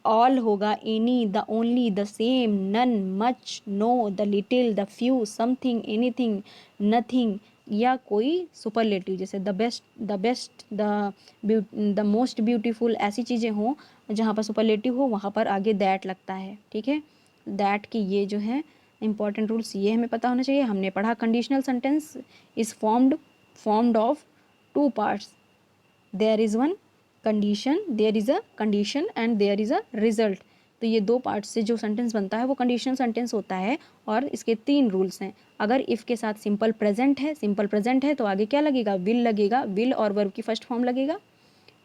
ऑल होगा, any, the only, the same, none, much, no, the little, the few, something, anything, nothing, या कोई सुपरलेटिव जैसे the best, the most beautiful, ऐसी चीज़ें हों जहाँ पर सुपरलेटिव हो वहाँ पर आगे दैट लगता है, ठीक है। दैट की ये जो है इंपॉर्टेंट रूल्स ये हमें पता होना चाहिए। हमने पढ़ा conditional sentence is formed of 2 parts, there is one condition, there is a condition and there is a result. तो ये 2 पार्ट से जो सेंटेंस बनता है वो कंडीशनल सेंटेंस होता है। और इसके 3 रूल्स हैं। अगर इफ़ के साथ सिंपल प्रेजेंट है तो आगे क्या लगेगा, विल लगेगा, विल और वर्ब की फर्स्ट फॉर्म लगेगा।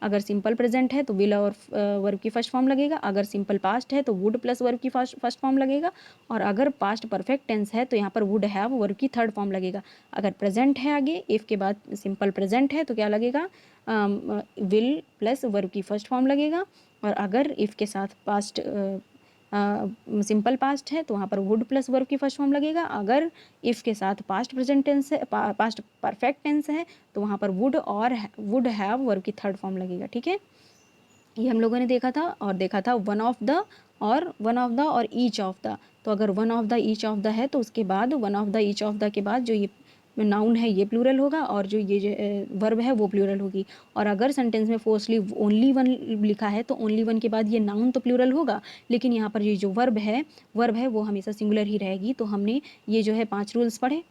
अगर सिंपल प्रेजेंट है तो विल और वर्ब की फर्स्ट फॉर्म लगेगा, अगर सिंपल पास्ट है तो वुड प्लस वर्ब की फर्स्ट फॉर्म लगेगा, और अगर पास्ट परफेक्ट टेंस है तो यहाँ पर वुड हैव वर्ब की थर्ड फॉर्म लगेगा। अगर प्रेजेंट है आगे इफ़ के बाद सिंपल प्रेजेंट है तो क्या लगेगा, विल प्लस वर्ब की फर्स्ट फॉर्म लगेगा, और अगर इफ़ के साथ पास्ट सिंपल पास्ट है तो वहाँ पर वुड प्लस वर्ब की फर्स्ट फॉर्म लगेगा। अगर इफ़ के साथ पास्ट प्रेजेंट टेंस है, पास्ट परफेक्ट टेंस है तो वहाँ पर वुड और वुड हैव वर्ब की थर्ड फॉर्म लगेगा। ठीक है, ये हम लोगों ने देखा था, और देखा था वन ऑफ द और ईच ऑफ द। तो अगर one of the each of the है तो उसके बाद one of the each of the के बाद जो ये नाउन है ये प्लूरल होगा, और जो ये वर्ब है वो प्लूरल होगी। और अगर सेंटेंस में फोर्सली ओनली वन लिखा है तो ओनली वन के बाद ये नाउन तो प्लूरल होगा, लेकिन यहाँ पर ये जो वर्ब है वो हमेशा सिंगुलर ही रहेगी। तो हमने ये जो है 5 रूल्स पढ़े।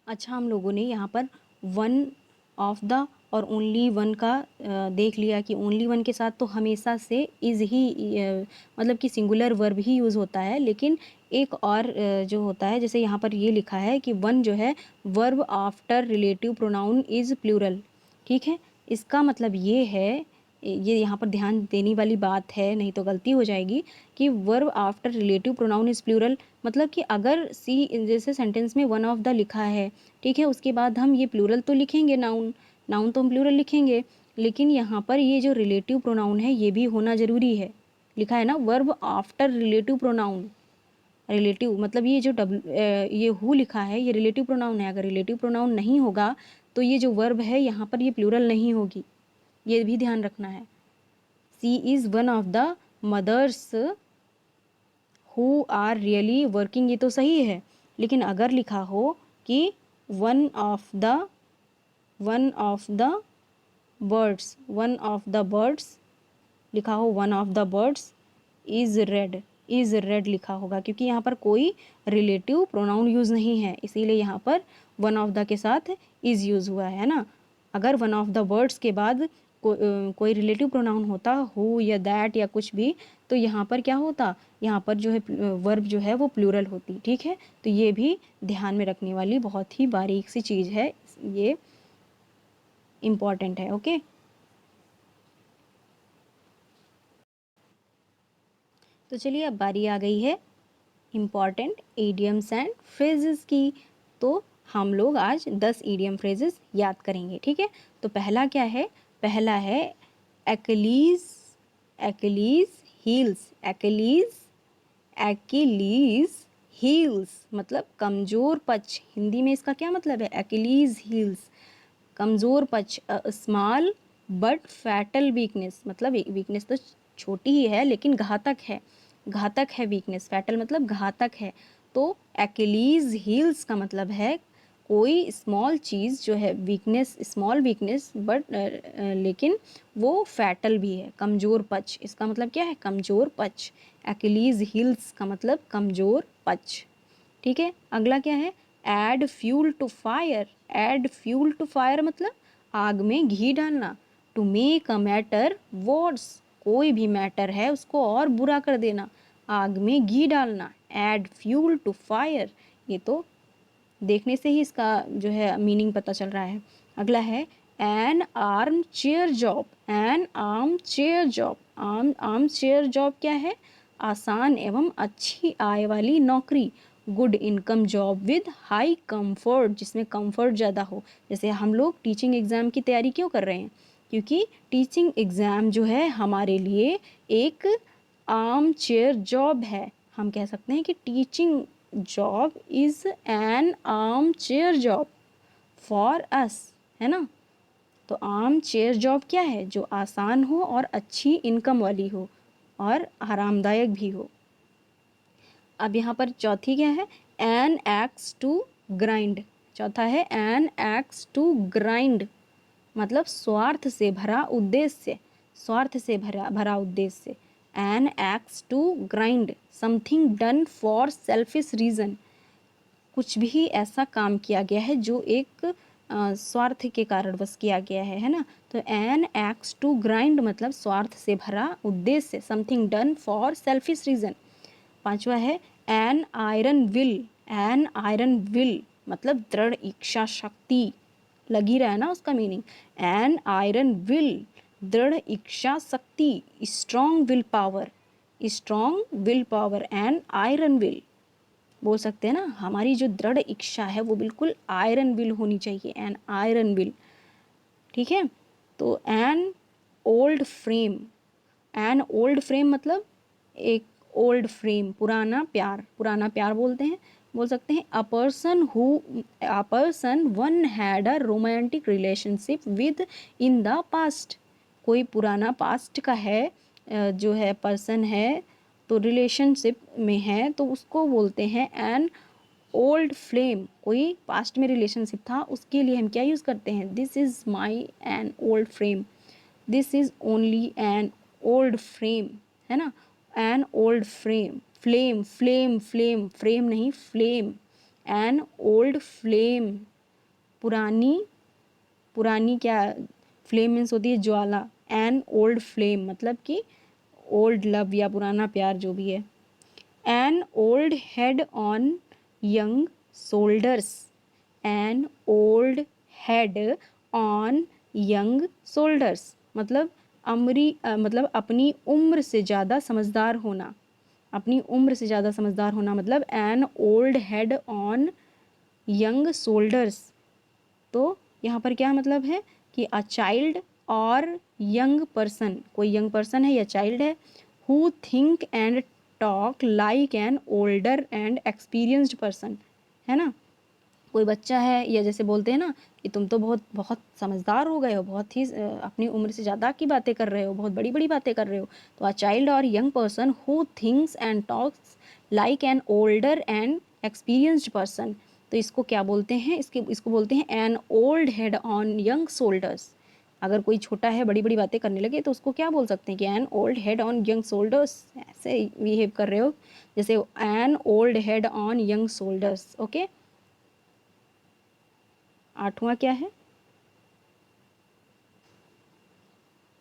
अच्छा, हम लोगों ने यहाँ पर वन ऑफ द और ओनली वन का देख लिया कि ओनली वन के साथ तो हमेशा से इज़ ही मतलब कि सिंगुलर वर्ब ही यूज़ होता है, लेकिन एक और जो होता है, जैसे यहाँ पर ये लिखा है कि वन जो है verb after relative pronoun is plural. ठीक है, इसका मतलब ये है, ये यहाँ पर ध्यान देने वाली बात है, नहीं तो गलती हो जाएगी, कि verb after relative pronoun is plural. मतलब कि अगर जैसे सेंटेंस में वन ऑफ द लिखा है, ठीक है, उसके बाद हम ये प्लूरल तो लिखेंगे, नाउन तो हम प्लूरल लिखेंगे, लेकिन यहाँ पर ये जो रिलेटिव प्रोनाउन है ये भी होना ज़रूरी है। लिखा है ना verb after relative pronoun, relative मतलब ये जो ये हु लिखा है ये रिलेटिव प्रोनाउन है। अगर रिलेटिव प्रोनाउन नहीं होगा तो ये जो वर्ब है यहाँ पर ये प्लूरल नहीं होगी, ये भी ध्यान रखना है। She is one of the mothers who are really working, ये तो सही है, लेकिन अगर लिखा हो कि one of the one of the birds लिखा हो, one of the birds is red लिखा होगा, क्योंकि यहाँ पर कोई रिलेटिव प्रोनाउन यूज़ नहीं है, इसीलिए यहाँ पर वन ऑफ द के साथ इज़ यूज़ हुआ है ना। अगर वन ऑफ द बर्ड्स के बाद कोई रिलेटिव प्रोनाउन होता, हु या दैट या कुछ भी, तो यहाँ पर क्या होता, यहाँ पर जो है वर्ब जो है वो प्लूरल होती। ठीक है, तो ये भी ध्यान में रखने वाली बहुत ही बारीक सी चीज़ है, ये इम्पॉर्टेंट है। ओके, तो चलिए अब बारी आ गई है इम्पॉर्टेंट ईडियम्स एंड फ्रेजेस की। तो हम लोग आज 10 ईडियम फ्रेजेस याद करेंगे। ठीक है, तो पहला क्या है, पहला है एक्लीज हील्स। एक्लीज हील्स मतलब कमज़ोर पच। हिंदी में इसका क्या मतलब है, एक्लीज हील्स कमज़ोर पच। स्मॉल बट फैटल वीकनेस, मतलब वीकनेस तो छोटी ही है लेकिन घातक है वीकनेस। फैटल मतलब घातक है। तो एक्लीज हील्स का मतलब है कोई स्मॉल चीज़ जो है वीकनेस, स्मॉल वीकनेस बट लेकिन वो फैटल भी है, कमज़ोर पच। इसका मतलब क्या है, कमज़ोर पच। एक्लीज हील्स का मतलब कमज़ोर पच। ठीक है, अगला क्या है, ऐड फ्यूल टू फायर मतलब आग में घी डालना। To make a matter worse, कोई भी मैटर है उसको और बुरा कर देना, आग में घी डालना। ऐड फ्यूल टू फायर, ये तो देखने से ही इसका जो है मीनिंग पता चल रहा है। अगला है N armchair job. Arm chair job क्या है, आसान एवं अच्छी आय वाली नौकरी। Good income job with high comfort, जिसमें कंफर्ट ज़्यादा हो। जैसे हम लोग टीचिंग एग्ज़ाम की तैयारी क्यों कर रहे हैं, क्योंकि टीचिंग एग्ज़ाम जो है हमारे लिए एक आर्म चेयर जॉब है। हम कह सकते हैं कि teaching job is an armchair job for us, है ना। तो आर्म चेयर जॉब क्या है, जो आसान हो और अच्छी इनकम वाली हो और आरामदायक भी हो। अब यहाँ पर चौथी क्या है, एन एक्स टू ग्राइंड। चौथा है एन एक्स टू ग्राइंड मतलब स्वार्थ से भरा उद्देश्य, भरा उद्देश्य। An axe to grind something done for selfish reason, कुछ भी ऐसा काम किया गया है जो एक स्वार्थ के कारण बस किया गया है ना। तो एन एक्स टू ग्राइंड मतलब स्वार्थ से भरा उद्देश्य, something done for selfish reason. पांचवा है एन आयरन विल मतलब दृढ़ इच्छा शक्ति। लग ही रहा है ना उसका मीनिंग। एन आयरन विल, दृढ़ इच्छा शक्ति, strong will power, strong will power and iron will. बोल सकते हैं ना, हमारी जो दृढ़ इच्छा है वो बिल्कुल आयरन विल होनी चाहिए, एन आयरन विल। ठीक है, तो an old frame, an old frame मतलब एक ओल्ड फ्रेम, पुराना प्यार, पुराना प्यार बोलते हैं, बोल सकते हैं a person one had a romantic relationship with in the past. कोई पुराना पास्ट का है, जो है पर्सन है तो रिलेशनशिप में है तो उसको बोलते हैं एन ओल्ड फ्लेम। कोई पास्ट में रिलेशनशिप था उसके लिए हम क्या यूज़ करते हैं, this is my an old frame, this is only an old frame, है ना। An old frame, flame flame flame, frame नहीं फ्लेम, एन ओल्ड फ्लेम, पुरानी, पुरानी क्या, फ्लेम मीन्स होती है ज्वाला, एन ओल्ड फ्लेम मतलब कि ओल्ड लव या पुराना प्यार जो भी है। N old head on young shoulders, N old head on young shoulders मतलब मतलब अपनी उम्र से ज़्यादा समझदार होना, अपनी उम्र से ज़्यादा समझदार होना मतलब N old head on young shoulders. तो यहाँ पर क्या मतलब है कि अ चाइल्ड और यंग पर्सन, कोई यंग पर्सन है या चाइल्ड है, who think and talk like an older and experienced person, है ना। कोई बच्चा है या जैसे बोलते हैं ना कि तुम तो बहुत बहुत समझदार हो गए हो, बहुत ही अपनी उम्र से ज़्यादा की बातें कर रहे हो, बहुत बड़ी बड़ी बातें कर रहे हो। तो अ चाइल्ड और young person who thinks and talks like an older and experienced person. तो इसको क्या बोलते हैं, इसको बोलते हैं an old head on young shoulders. अगर कोई छोटा है बड़ी बड़ी बातें करने लगे तो उसको क्या बोल सकते हैं कि an old head on young shoulders, ऐसे बिहेव कर रहे हो जैसे an old head on young shoulders. Okay, आठवां क्या है,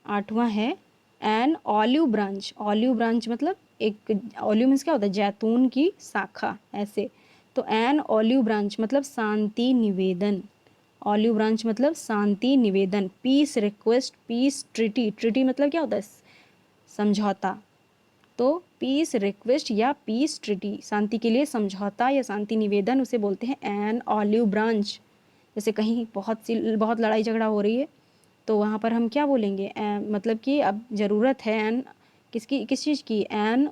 आठवां है an olive branch. Olive branch मतलब एक, ऑलिव मीन्स क्या होता है, जैतून की शाखा ऐसे। तो एन ऑलिव ब्रांच मतलब शांति निवेदन, ऑलिव ब्रांच मतलब शांति निवेदन। Peace request, peace treaty, treaty मतलब क्या होता है, समझौता। तो पीस रिक्वेस्ट या पीस ट्रिटी, शांति के लिए समझौता या शांति निवेदन, उसे बोलते हैं एन ऑलिव ब्रांच। जैसे कहीं बहुत लड़ाई झगड़ा हो रही है तो वहाँ पर हम क्या बोलेंगे, मतलब कि अब ज़रूरत है एन, किसकी, किस चीज़ की, an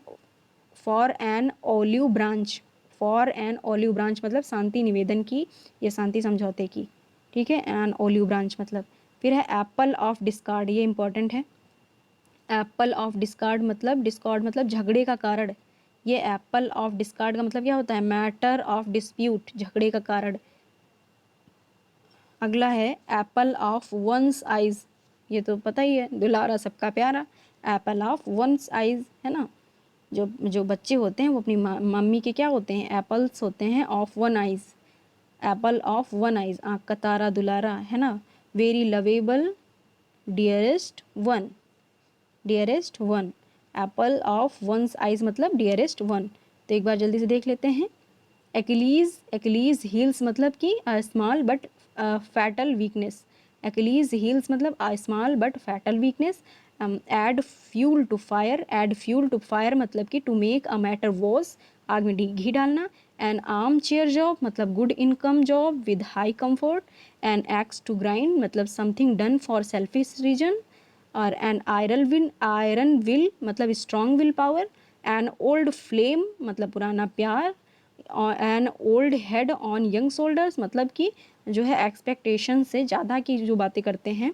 for an olive branch, for an olive branch मतलब शांति निवेदन की या शांति समझौते की। ठीक है, एन ऑलिव ब्रांच मतलब। फिर है एप्पल ऑफ डिस्कार्ड, ये इंपॉर्टेंट है। एप्पल ऑफ डिस्कार्ड मतलब, डिस्कॉर्ड मतलब झगड़े का कारण। ये एप्पल ऑफ डिस्कार्ड का मतलब क्या होता है, मैटर ऑफ डिस्प्यूट, झगड़े का कारण। अगला है एप्पल ऑफ वंस आइज, ये तो पता ही है, दुलारा सबका प्यारा। एप्पल ऑफ वंस आइज, है ना। जो जो बच्चे होते हैं वो अपनी मम्मी के क्या होते हैं, एप्पल्स होते हैं of one eyes. Apple of one eyes, आँख का तारा, दुलारा, है ना। Very lovable, dearest one, dearest one. Apple of once eyes मतलब डियरेस्ट वन। तो एक बार जल्दी से देख लेते हैं। एक्लीज, एक्लीज हील्स मतलब कि small but fatal weakness. Achilles heels मतलब small but fatal weakness. Add fuel to fire, add fuel to fire मतलब कि to make a matter worse, आग में घी डालना। एन आर्म चेयर जॉब मतलब good income job with high comfort. An axe to grind मतलब something done for selfish reason. और an iron will मतलब strong will power. An old flame मतलब पुराना प्यार। N old head on young shoulders मतलब कि जो है एक्सपेक्टेशन से ज़्यादा की जो बातें करते हैं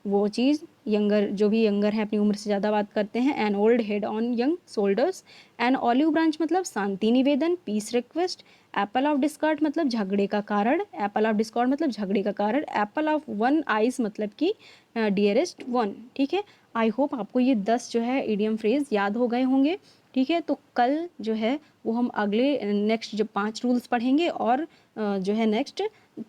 वो चीज़, यंगर जो भी यंगर है अपनी उम्र से ज़्यादा बात करते हैं। An old head on young shoulders. An olive branch मतलब शांति निवेदन, peace request. Apple of discord मतलब झगड़े का कारण, एप्पल ऑफ डिस्कॉर्ड मतलब झगड़े का कारण। एप्पल ऑफ वन आइज मतलब कि डियरेस्ट वन। ठीक है, आई होप आपको ये 10 जो है इडियम फ्रेज याद हो गए होंगे। ठीक है, तो कल जो है वो हम अगले नेक्स्ट जो 5 रूल्स पढ़ेंगे और जो है नेक्स्ट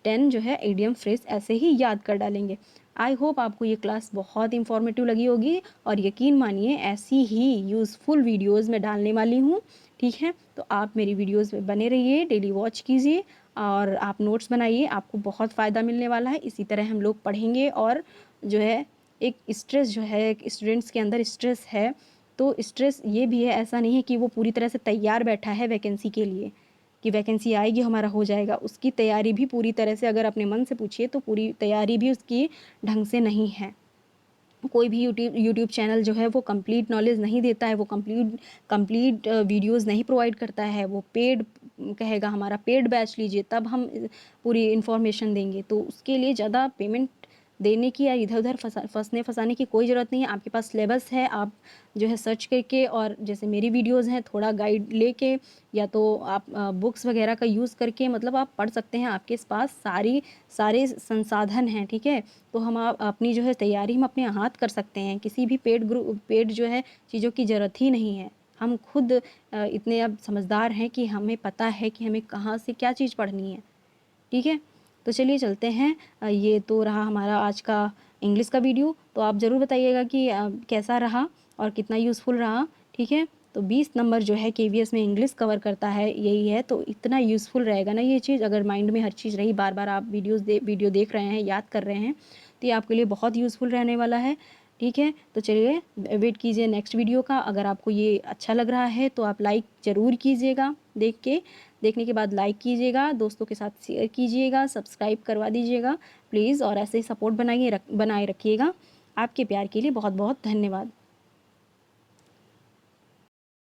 10 जो है इडियम फ्रेज ऐसे ही याद कर डालेंगे। आई होप आपको ये क्लास बहुत इंफॉर्मेटिव लगी होगी और यकीन मानिए ऐसी ही यूज़फुल वीडियोज़ मैं डालने वाली हूँ। ठीक है, तो आप मेरी वीडियोज़ में बने रहिए, डेली वॉच कीजिए। और आप नोट्स बनाइए, आपको बहुत फ़ायदा मिलने वाला है। इसी तरह हम लोग पढ़ेंगे और जो है एक स्ट्रेस जो है एक स्टूडेंट्स के अंदर स्ट्रेस है, तो स्ट्रेस ये भी है, ऐसा नहीं है कि वो पूरी तरह से तैयार बैठा है वैकेंसी के लिए कि वैकेंसी आएगी हमारा हो जाएगा। उसकी तैयारी भी पूरी तरह से अगर अपने मन से पूछिए तो पूरी तैयारी भी उसकी ढंग से नहीं है। कोई भी यूट्यूब चैनल जो है वो कंप्लीट नॉलेज नहीं देता है, वो कंप्लीट वीडियोस नहीं प्रोवाइड करता है। वो पेड कहेगा हमारा पेड बैच लीजिए तब हम पूरी इन्फॉर्मेशन देंगे, तो उसके लिए ज़्यादा पेमेंट देने की या इधर उधर फंसने फंसाने की कोई ज़रूरत नहीं है। आपके पास सिलेबस है, आप जो है सर्च करके और जैसे मेरी वीडियोज़ हैं थोड़ा गाइड लेके या तो आप बुक्स वगैरह का यूज़ करके मतलब आप पढ़ सकते हैं। आपके पास सारे संसाधन हैं, ठीक है। तो हम आप अपनी जो है तैयारी हम अपने हाथ कर सकते हैं। किसी भी पेड जो है चीज़ों की ज़रूरत ही नहीं है। हम खुद इतने अब समझदार हैं कि हमें पता है कि हमें कहाँ से क्या चीज़ पढ़नी है, ठीक है। तो चलिए चलते हैं। ये तो रहा हमारा आज का इंग्लिश का वीडियो। तो आप ज़रूर बताइएगा कि कैसा रहा और कितना यूज़फुल रहा, ठीक है। तो 20 नंबर जो है केवीएस में इंग्लिश कवर करता है, यही है। तो इतना यूज़फुल रहेगा ना ये चीज़, अगर माइंड में हर चीज़ रही, बार बार आप वीडियो देख रहे हैं, याद कर रहे हैं, तो ये आपके लिए बहुत यूज़फुल रहने वाला है, ठीक है। तो चलिए वेट कीजिए नेक्स्ट वीडियो का। अगर आपको ये अच्छा लग रहा है तो आप लाइक ज़रूर कीजिएगा, देखने के बाद लाइक कीजिएगा, दोस्तों के साथ शेयर कीजिएगा, सब्सक्राइब करवा दीजिएगा प्लीज़, और ऐसे ही सपोर्ट बनाए रखिएगा। आपके प्यार के लिए बहुत बहुत धन्यवाद।